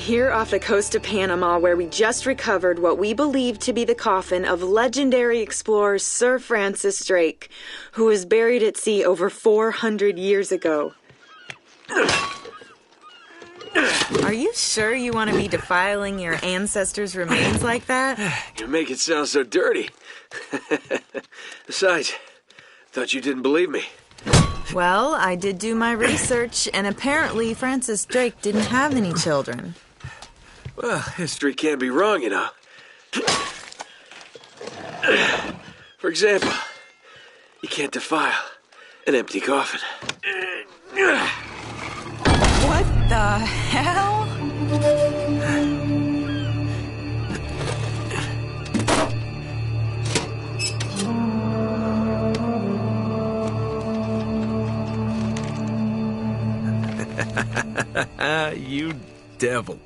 here off the coast of Panama, where we just recovered what we believe to be the coffin of legendary explorer Sir Francis Drake, who was buried at sea over 400 years ago. Are you sure you want to be defiling your ancestors' remains like that? You make it sound so dirty. Besides, thought you didn't believe me. Well, I did do my research, and apparently Francis Drake didn't have any children. Well, history can't be wrong, you know. For example, you can't defile an empty coffin. What the hell? You devil.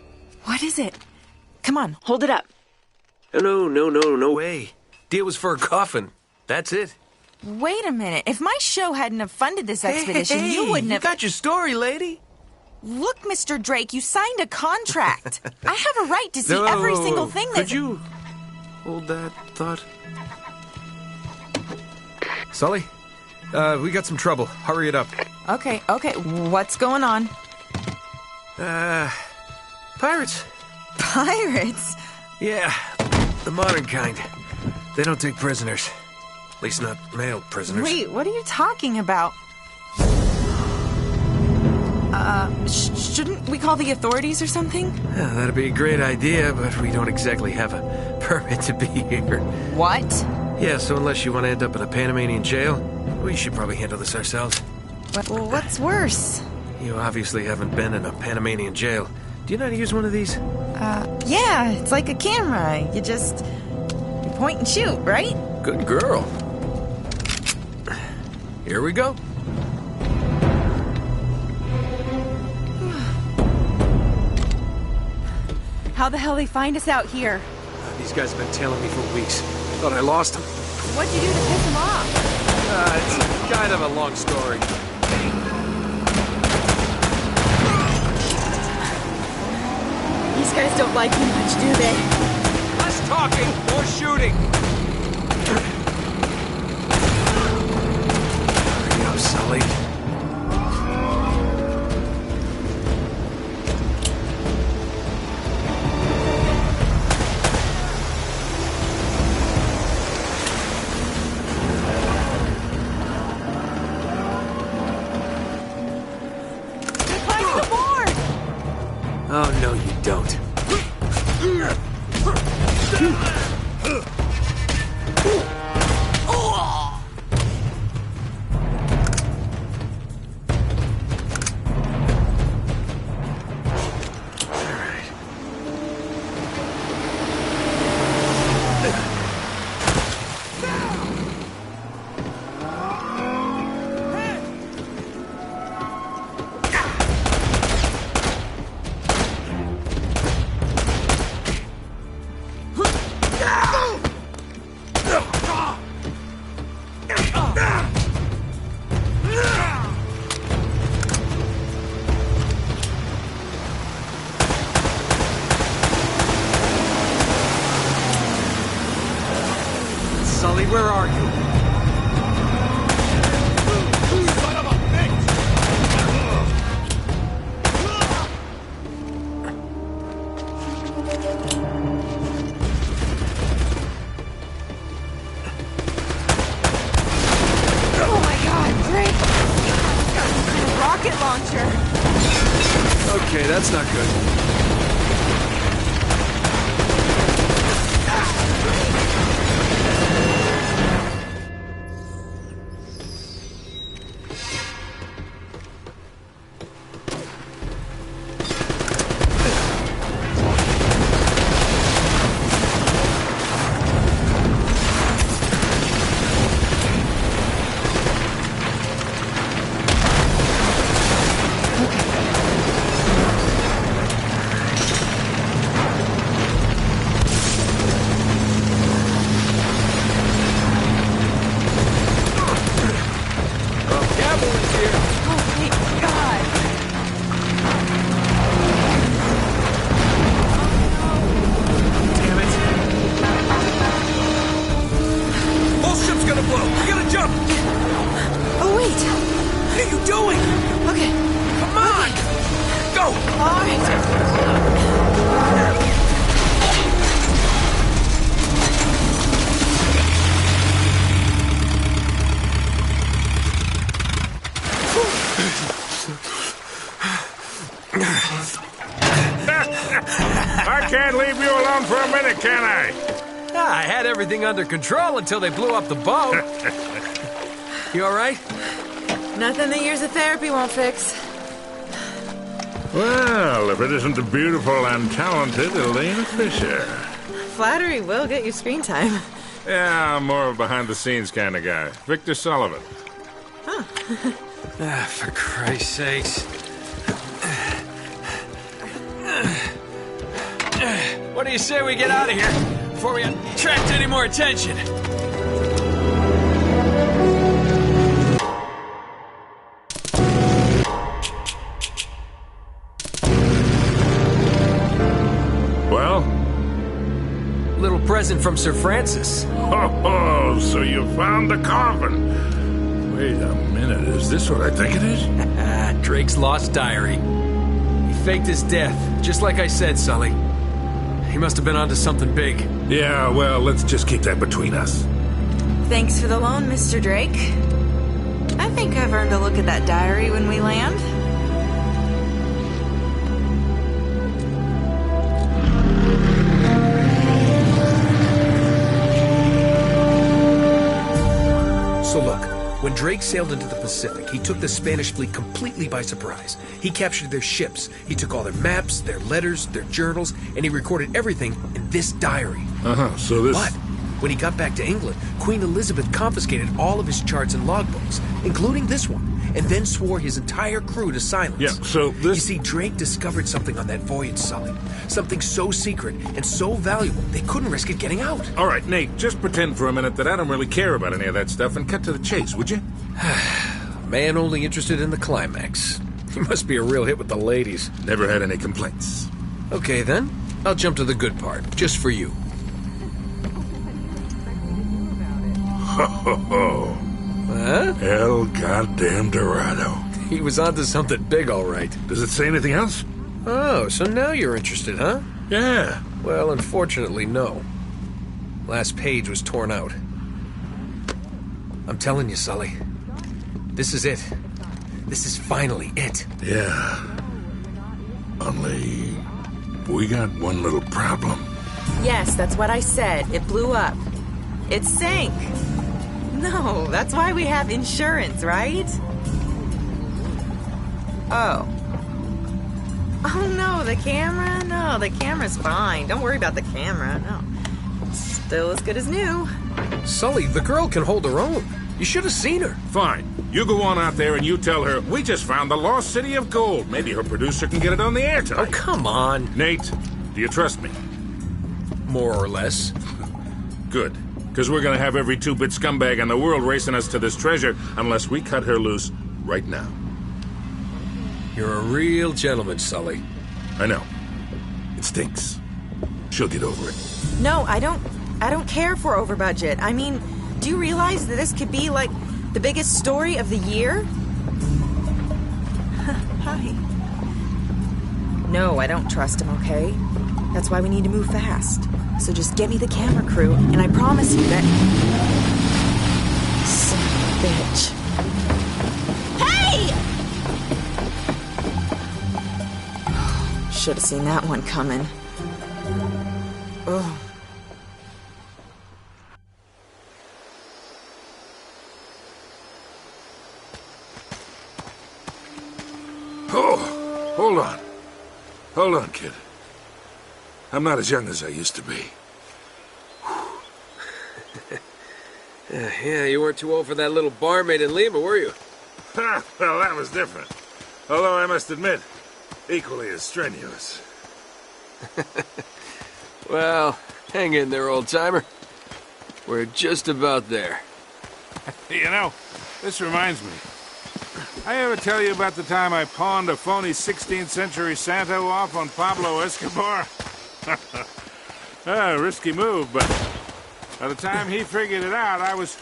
What is it? Come on, hold it up. No way. Deal was for a coffin. That's it. Wait a minute. If my show hadn't have funded this expedition, you wouldn't have... You got your story, lady. Look, Mr. Drake, you signed a contract. I have a right to see every single thing that... Could you hold that thought? Sully, we got some trouble. Hurry it up. Okay. What's going on? Pirates. Pirates? Yeah, the modern kind. They don't take prisoners. At least not male prisoners. Wait, what are you talking about? Shouldn't we call the authorities or something? Yeah, that'd be a great idea, but we don't exactly have a permit to be here. What? Yeah, so unless you want to end up in a Panamanian jail, we should probably handle this ourselves. Well, what's worse? You obviously haven't been in a Panamanian jail. Do you know how to use one of these? Yeah, it's like a camera. You point and shoot, right? Good girl. Here we go. How the hell they find us out here? These guys have been tailing me for weeks. Thought I lost them. What'd you do to piss them off? It's kind of a long story. These guys don't like me much, do they? Less talking, more shooting. Hurry up, Sully. Oh, no, you don't. Sully, where are you? Son of a bitch! Oh my God, Drake! Got some kind of rocket launcher. Okay, that's not good. Jump! Oh, wait. What are you doing? Okay. Come on! Go! All right. I can't leave you alone for a minute, can I? I had everything under control until they blew up the boat. You all right? Nothing that years of therapy won't fix. Well, if it isn't the beautiful and talented Elena Fisher. Flattery will get you screen time. Yeah, I'm more of a behind-the-scenes kind of guy. Victor Sullivan. For Christ's sakes. What do you say we get out of here before we attract any more attention? Well? Little present from Sir Francis. Oh, so you found the coffin. Wait a minute, is this what I think it is? Drake's lost diary. He faked his death, just like I said, Sully. He must have been onto something big. Yeah, well, let's just keep that between us. Thanks for the loan, Mr. Drake. I think I've earned a look at that diary when we land. So look, when Drake sailed into the Pacific, he took the Spanish fleet completely by surprise. He captured their ships, he took all their maps, their letters, their journals, and he recorded everything in this diary. So this... But when he got back to England, Queen Elizabeth confiscated all of his charts and logbooks, including this one, and then swore his entire crew to silence. Yeah, so this... You see, Drake discovered something on that voyage, Sully. Something so secret and so valuable, they couldn't risk it getting out. All right, Nate, just pretend for a minute that I don't really care about any of that stuff and cut to the chase, would you? Man only interested in the climax. He must be a real hit with the ladies. Never had any complaints. Okay, then. I'll jump to the good part, just for you. Ho, ho, ho. Huh? El goddamn Dorado. He was onto something big, all right. Does it say anything else? Oh, so now you're interested, huh? Yeah. Well, unfortunately, no. Last page was torn out. I'm telling you, Sully. This is it. This is finally it. Yeah. Only... we got one little problem. Yes, that's what I said. It blew up. It sank. No, that's why we have insurance, right? Oh. Oh, no, the camera? No, the camera's fine. Don't worry about the camera, no. Still as good as new. Sully, the girl can hold her own. You should have seen her. Fine. You go on out there and you tell her, we just found the lost city of gold. Maybe her producer can get it on the air tonight. Oh, come on. Nate, do you trust me? More or less. Good. Because we're going to have every two-bit scumbag in the world racing us to this treasure unless we cut her loose right now. You're a real gentleman, Sully. I know. It stinks. She'll get over it. No, I don't care for over budget. I mean, do you realize that this could be, like, the biggest story of the year? Hi. No, I don't trust him, okay? That's why we need to move fast. So just get me the camera crew, and I promise you that... Son of a bitch. Hey! Should have seen that one coming. Ugh. Oh, hold on. Hold on, kid. I'm not as young as I used to be. Yeah, you weren't too old for that little barmaid in Lima, were you? Well, that was different. Although I must admit, equally as strenuous. Well, hang in there, old-timer. We're just about there. You know, this reminds me. I ever tell you about the time I pawned a phony 16th century Santo off on Pablo Escobar? Risky move, but by the time he figured it out, I was...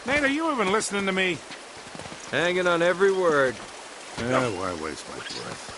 Nate, are you even listening to me? Hanging on every word. Why waste my breath?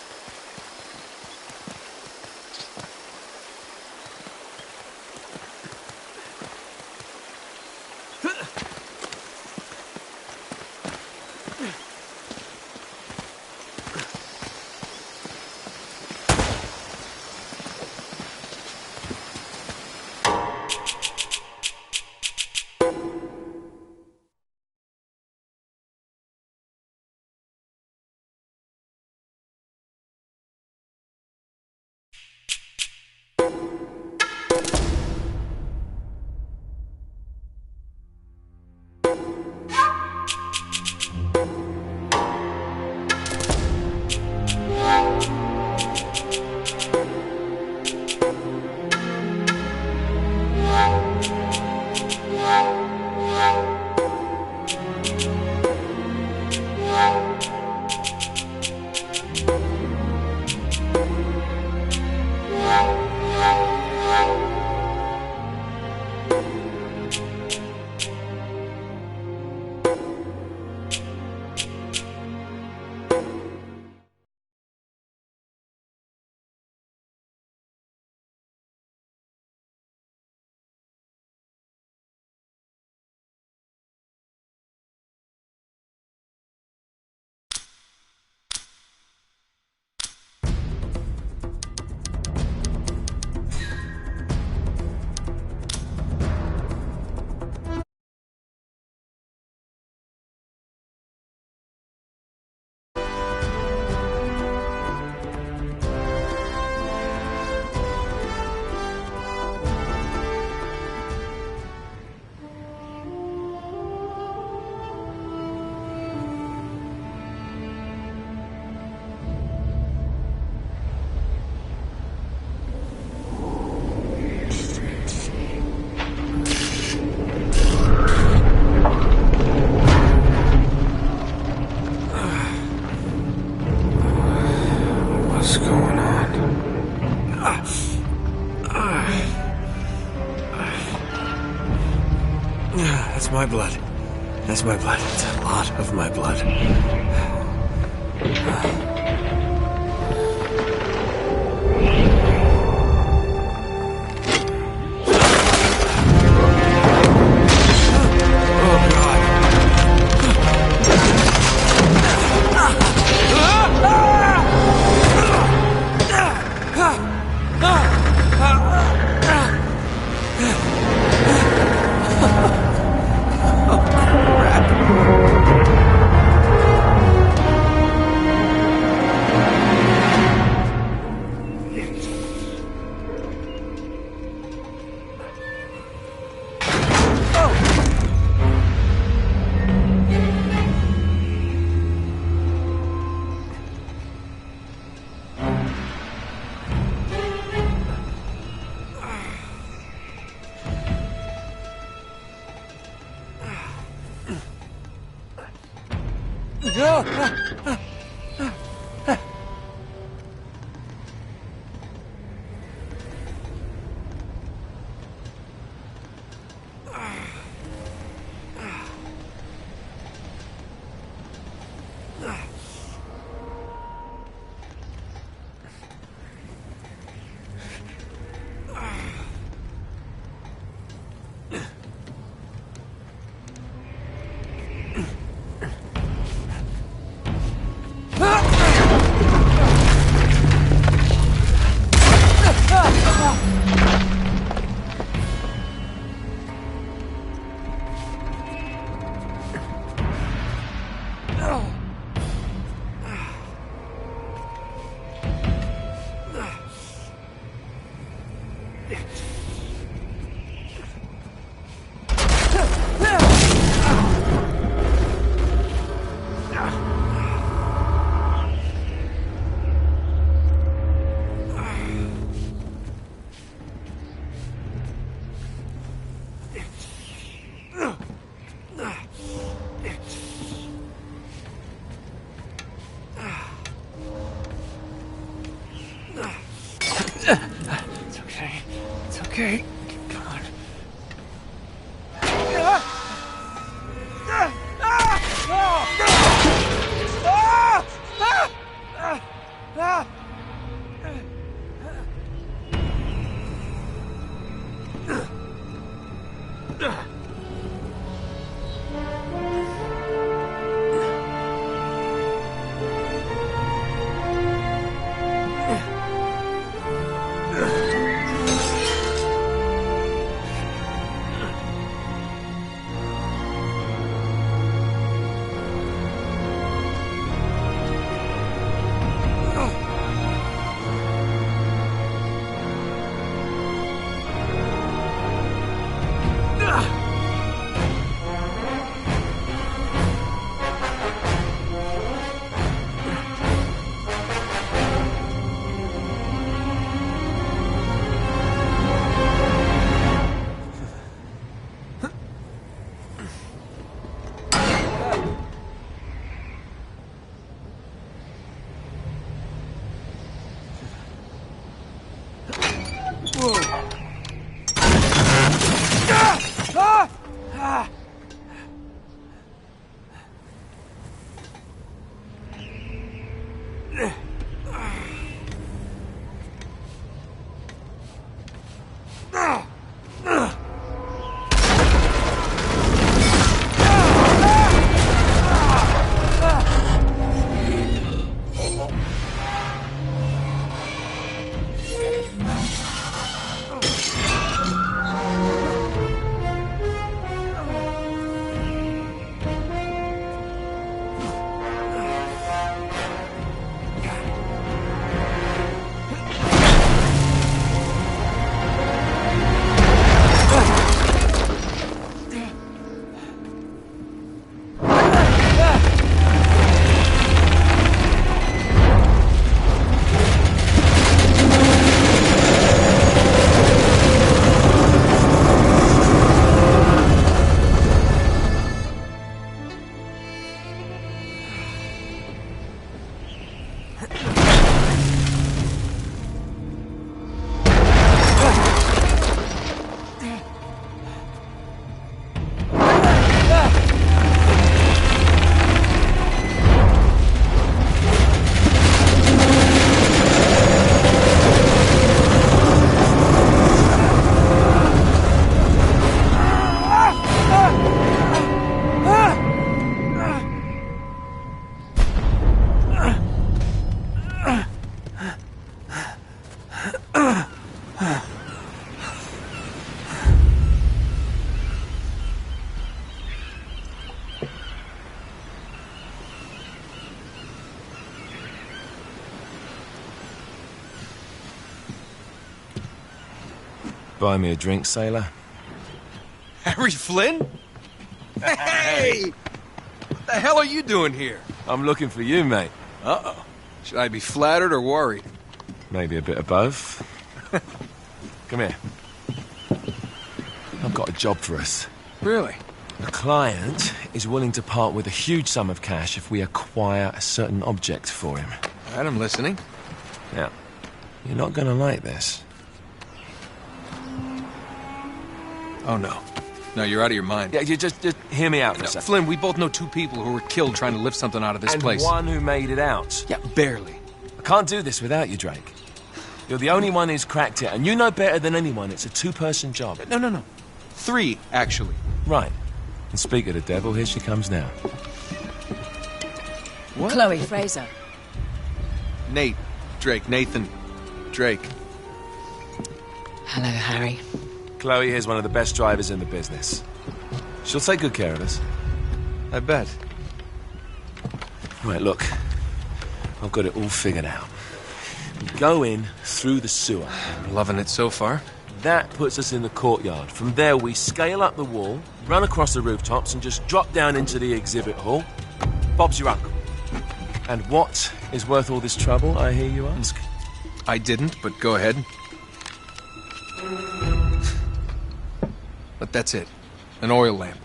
That's my blood. That's my blood. It's a lot of my blood. Okay. Come on. Buy me a drink, sailor. Harry Flynn? Hey! What the hell are you doing here? I'm looking for you, mate. Uh-oh. Should I be flattered or worried? Maybe a bit of both. Come here. I've got a job for us. Really? The client is willing to part with a huge sum of cash if we acquire a certain object for him. All right, I'm listening. Now, you're not gonna like this. Oh, no. No, you're out of your mind. Yeah, you just hear me out for a second. Flynn, we both know two people who were killed trying to lift something out of this place. And one who made it out. Yeah, barely. I can't do this without you, Drake. You're the only one who's cracked it, and you know better than anyone it's a two-person job. No. 3, actually. Right. And speak of the devil, here she comes now. What? Chloe Fraser. Nate. Drake. Nathan. Drake. Hello, Harry. Chloe here's one of the best drivers in the business. She'll take good care of us. I bet. Right, look. I've got it all figured out. We go in through the sewer. I'm loving it so far. That puts us in the courtyard. From there, we scale up the wall, run across the rooftops, and just drop down into the exhibit hall. Bob's your uncle. And what is worth all this trouble, I hear you ask? I didn't, but go ahead. But that's it. An oil lamp.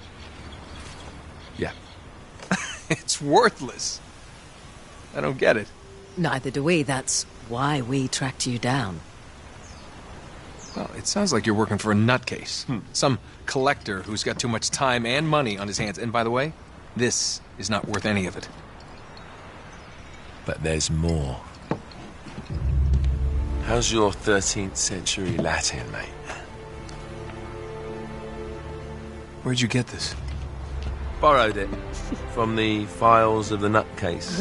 Yeah. It's worthless. I don't get it. Neither do we. That's why we tracked you down. Well, it sounds like you're working for a nutcase. Some collector who's got too much time and money on his hands. And by the way, this is not worth any of it. But there's more. How's your 13th century Latin, mate? Where'd you get this? Borrowed it from the files of the nutcase.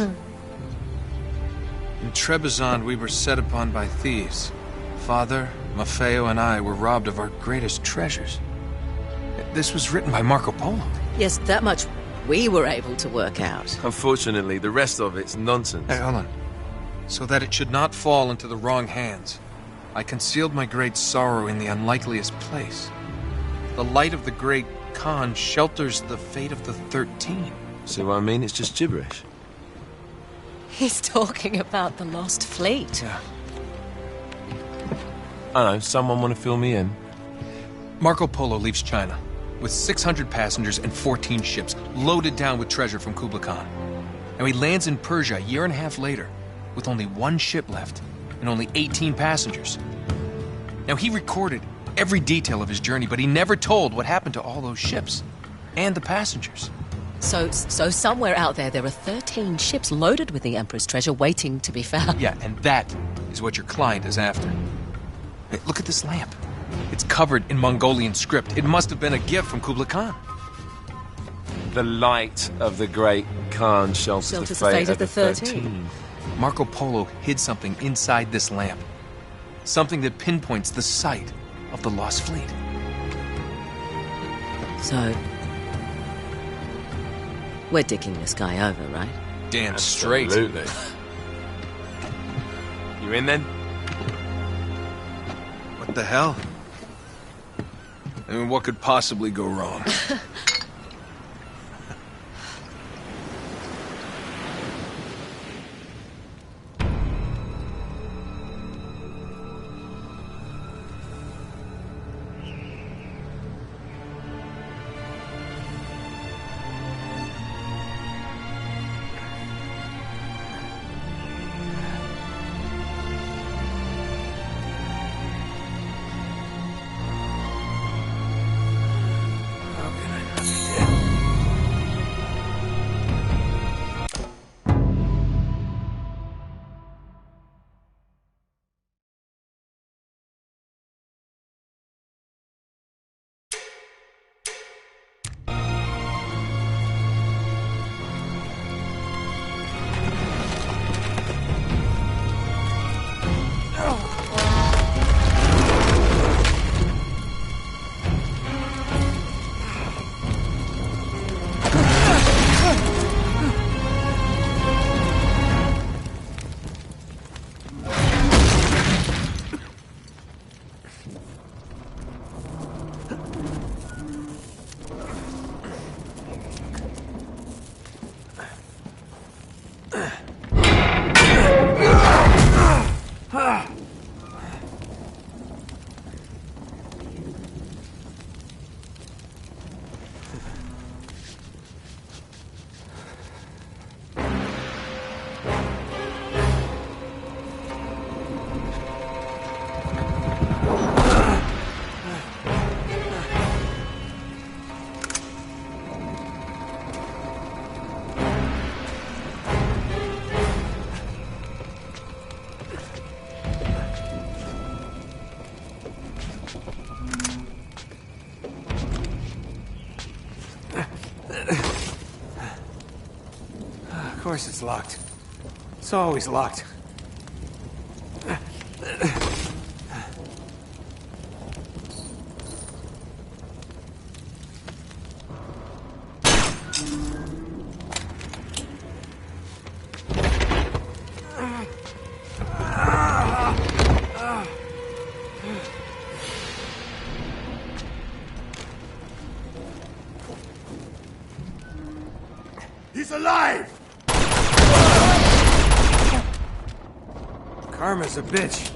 In Trebizond, we were set upon by thieves. Father, Maffeo, and I were robbed of our greatest treasures. This was written by Marco Polo. Yes, that much we were able to work out. Unfortunately, the rest of it's nonsense. Hey, hold on. So that it should not fall into the wrong hands, I concealed my great sorrow in the unlikeliest place. The light of the great Khan shelters the fate of the 13. See what I mean? It's just gibberish. He's talking about the lost fleet. Yeah. I know, someone want to fill me in? Marco Polo leaves China with 600 passengers and 14 ships, loaded down with treasure from Kublai Khan. And he lands in Persia a year and a half later, with only one ship left and only 18 passengers. Now, he recorded every detail of his journey, but he never told what happened to all those ships and the passengers. So somewhere out there are 13 ships loaded with the Emperor's treasure waiting to be found. Yeah, and that is what your client is after. Hey, look at this lamp. It's covered in Mongolian script. It must have been a gift from Kublai Khan. The light of the great Khan shelters the fate of the 13. Marco Polo hid something inside this lamp. Something that pinpoints the site of the lost fleet. So, we're dicking this guy over, right? Damn straight. Absolutely. You in then? What the hell? I mean, what could possibly go wrong? Of course it's locked. It's always locked. He's alive! Karma's a bitch.